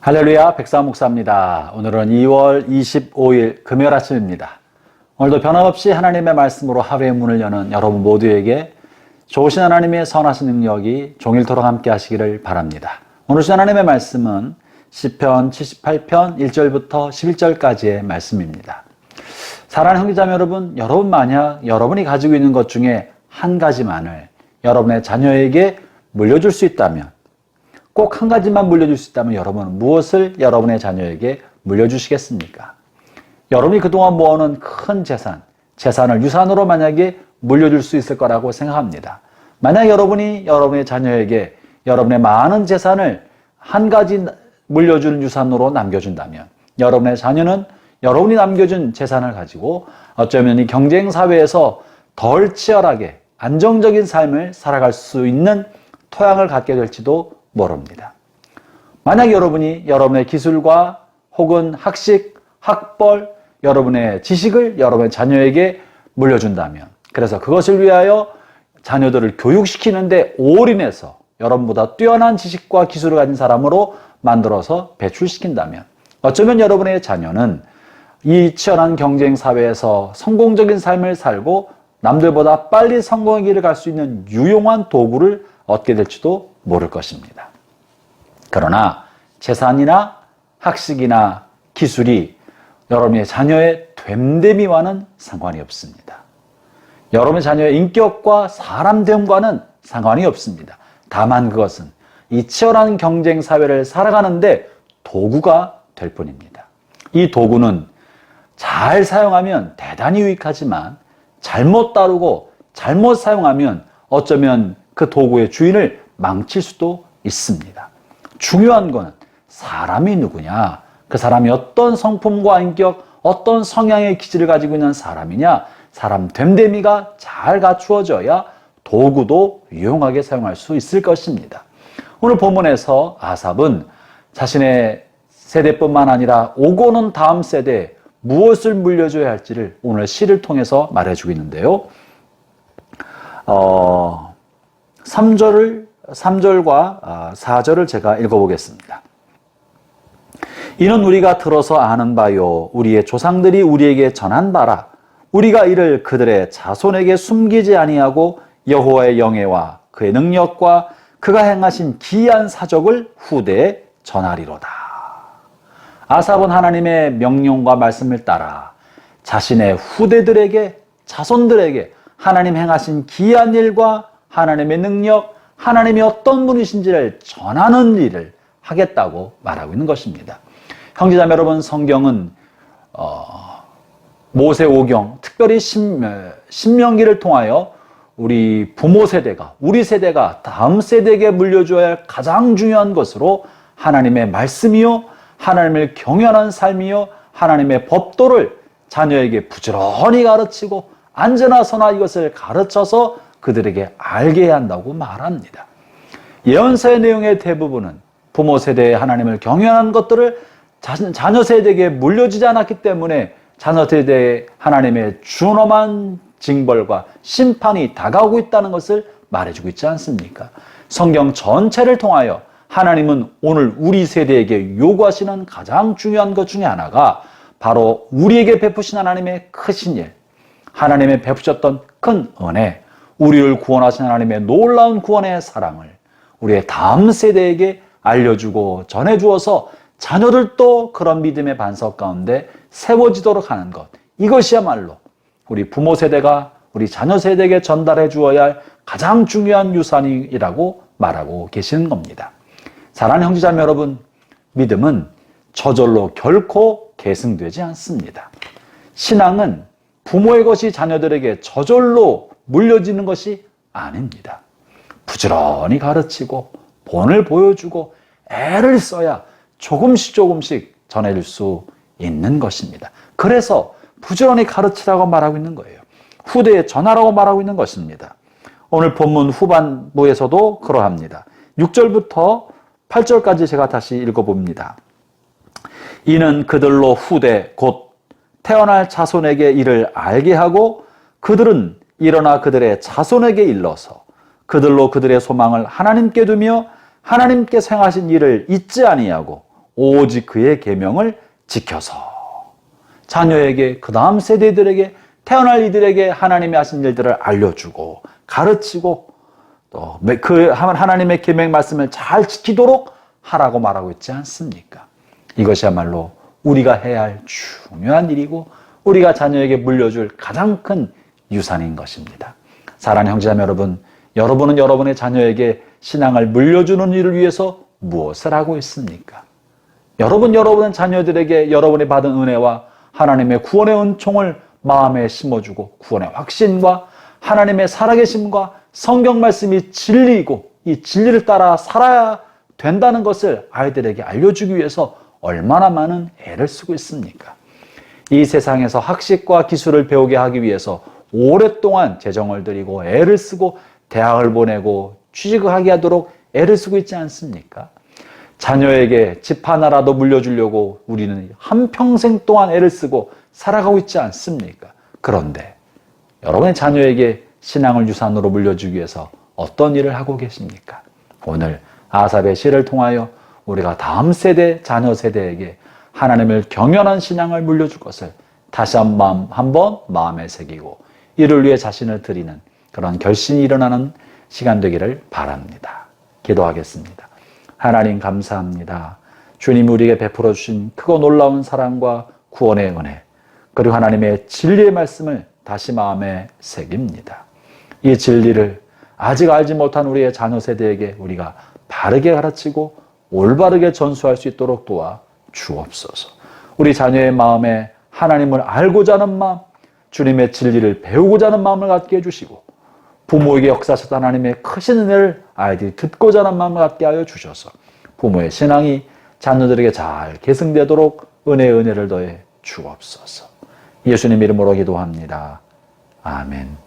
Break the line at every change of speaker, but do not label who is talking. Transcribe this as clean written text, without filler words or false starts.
할렐루야, 백사모 목사입니다. 오늘은 2월 25일 금요일 아침입니다. 오늘도 변함없이 하나님의 말씀으로 하루의 문을 여는 여러분 모두에게 좋으신 하나님의 선하신 능력이 종일토록 함께 하시기를 바랍니다. 오늘 주신 하나님의 말씀은 시편 78편 1절부터 11절까지의 말씀입니다. 사랑하는 형제자매 여러분, 여러분 만약 여러분이 가지고 있는 것 중에 한 가지만을 여러분의 자녀에게 물려줄 수 있다면, 꼭 한 가지만 물려줄 수 있다면 여러분은 무엇을 여러분의 자녀에게 물려주시겠습니까? 여러분이 그동안 모아놓은 큰 재산을 유산으로 만약에 물려줄 수 있을 거라고 생각합니다. 만약 여러분이 여러분의 자녀에게 여러분의 많은 재산을 한 가지 물려주는 유산으로 남겨준다면 여러분의 자녀는 여러분이 남겨준 재산을 가지고 어쩌면 이 경쟁사회에서 덜 치열하게 안정적인 삶을 살아갈 수 있는 토양을 갖게 될지도 모릅니다. 만약 여러분이 여러분의 기술과 혹은 학식, 학벌, 여러분의 지식을 여러분의 자녀에게 물려준다면, 그래서 그것을 위하여 자녀들을 교육시키는데 올인해서 여러분보다 뛰어난 지식과 기술을 가진 사람으로 만들어서 배출시킨다면, 어쩌면 여러분의 자녀는 이 치열한 경쟁 사회에서 성공적인 삶을 살고 남들보다 빨리 성공의 길을 갈 수 있는 유용한 도구를 얻게 될지도 모를 것입니다. 그러나 재산이나 학식이나 기술이 여러분의 자녀의 됨됨이와는 상관이 없습니다. 여러분의 자녀의 인격과 사람됨과는 상관이 없습니다. 다만 그것은 이 치열한 경쟁 사회를 살아가는데 도구가 될 뿐입니다. 이 도구는 잘 사용하면 대단히 유익하지만 잘못 다루고 잘못 사용하면 어쩌면 그 도구의 주인을 망칠 수도 있습니다. 중요한 건 사람이 누구냐, 그 사람이 어떤 성품과 인격, 어떤 성향의 기질을 가지고 있는 사람이냐, 사람 됨됨이가 잘 갖추어져야 도구도 유용하게 사용할 수 있을 것입니다. 오늘 본문에서 아삽은 자신의 세대뿐만 아니라 오고 오는 다음 세대에 무엇을 물려줘야 할지를 오늘 시를 통해서 말해주고 있는데요. 3절과 4절을 제가 읽어보겠습니다. 이는 우리가 들어서 아는 바요, 우리의 조상들이 우리에게 전한 바라. 우리가 이를 그들의 자손에게 숨기지 아니하고 여호와의 영예와 그의 능력과 그가 행하신 기이한 사적을 후대에 전하리로다. 아삽은 하나님의 명령과 말씀을 따라 자신의 후대들에게, 자손들에게 하나님 행하신 기이한 일과 하나님의 능력, 하나님이 어떤 분이신지를 전하는 일을 하겠다고 말하고 있는 것입니다. 형제자매 여러분, 성경은 모세오경, 특별히 신명기를 통하여 우리 부모 세대가, 우리 세대가 다음 세대에게 물려줘야 할 가장 중요한 것으로 하나님의 말씀이요, 하나님을 경외하는 삶이요, 하나님의 법도를 자녀에게 부지런히 가르치고 안전하 선하 이것을 가르쳐서 그들에게 알게 해야 한다고 말합니다. 예언서의 내용의 대부분은 부모 세대에 하나님을 경외하는 것들을 자녀 세대에게 물려주지 않았기 때문에 자녀 세대에 하나님의 준엄한 징벌과 심판이 다가오고 있다는 것을 말해주고 있지 않습니까? 성경 전체를 통하여 하나님은 오늘 우리 세대에게 요구하시는 가장 중요한 것 중에 하나가 바로 우리에게 베푸신 하나님의 크신 일, 하나님의 베푸셨던 큰 은혜, 우리를 구원하신 하나님의 놀라운 구원의 사랑을 우리의 다음 세대에게 알려주고 전해주어서 자녀들도 그런 믿음의 반석 가운데 세워지도록 하는 것, 이것이야말로 우리 부모 세대가 우리 자녀 세대에게 전달해 주어야 할 가장 중요한 유산이라고 말하고 계시는 겁니다. 사랑하는 형제자매 여러분, 믿음은 저절로 결코 계승되지 않습니다. 신앙은 부모의 것이 자녀들에게 저절로 물려지는 것이 아닙니다. 부지런히 가르치고 본을 보여주고 애를 써야 조금씩 전해줄 수 있는 것입니다. 그래서 부지런히 가르치라고 말하고 있는 거예요. 후대에 전하라고 말하고 있는 것입니다. 오늘 본문 후반부에서도 그러합니다. 6절부터 8절까지 제가 다시 읽어봅니다. 이는 그들로 후대 곧 태어날 자손에게 이를 알게 하고 그들은 일어나 그들의 자손에게 일러서 그들로 그들의 소망을 하나님께 두며 하나님께서 행하신 일을 잊지 아니하고 오직 그의 계명을 지켜서 자녀에게, 그 다음 세대들에게, 태어날 이들에게 하나님이 하신 일들을 알려주고 가르치고 또 그 하나님의 계명 말씀을 잘 지키도록 하라고 말하고 있지 않습니까? 이것이야말로 우리가 해야 할 중요한 일이고 우리가 자녀에게 물려줄 가장 큰 유산인 것입니다. 사랑하는 형제자매 여러분, 여러분은 여러분의 자녀에게 신앙을 물려주는 일을 위해서 무엇을 하고 있습니까? 여러분의 자녀들에게 여러분이 받은 은혜와 하나님의 구원의 은총을 마음에 심어주고 구원의 확신과 하나님의 살아계심과 성경 말씀이 진리이고 이 진리를 따라 살아야 된다는 것을 아이들에게 알려주기 위해서 얼마나 많은 애를 쓰고 있습니까? 이 세상에서 학식과 기술을 배우게 하기 위해서 오랫동안 재정을 들이고 애를 쓰고 대학을 보내고 취직을 하게 하도록 애를 쓰고 있지 않습니까? 자녀에게 집 하나라도 물려주려고 우리는 한평생 동안 애를 쓰고 살아가고 있지 않습니까? 그런데 여러분의 자녀에게 신앙을 유산으로 물려주기 위해서 어떤 일을 하고 계십니까? 오늘 아삽의 시를 통하여 우리가 다음 세대, 자녀 세대에게 하나님을 경연한 신앙을 물려줄 것을 다시 한번 마음에 새기고 이를 위해 자신을 드리는 그런 결심이 일어나는 시간 되기를 바랍니다. 기도하겠습니다. 하나님 감사합니다. 주님 우리에게 베풀어 주신 크고 놀라운 사랑과 구원의 은혜 그리고 하나님의 진리의 말씀을 다시 마음에 새깁니다. 이 진리를 아직 알지 못한 우리의 자녀 세대에게 우리가 바르게 가르치고 올바르게 전수할 수 있도록 도와 주옵소서. 우리 자녀의 마음에 하나님을 알고자 하는 마음, 주님의 진리를 배우고자 하는 마음을 갖게 해주시고 부모에게 역사하셨던 하나님의 크신 은혜를 아이들이 듣고자 하는 마음을 갖게 하여 주셔서 부모의 신앙이 자녀들에게 잘 계승되도록 은혜를 더해 주옵소서. 예수님 이름으로 기도합니다. 아멘.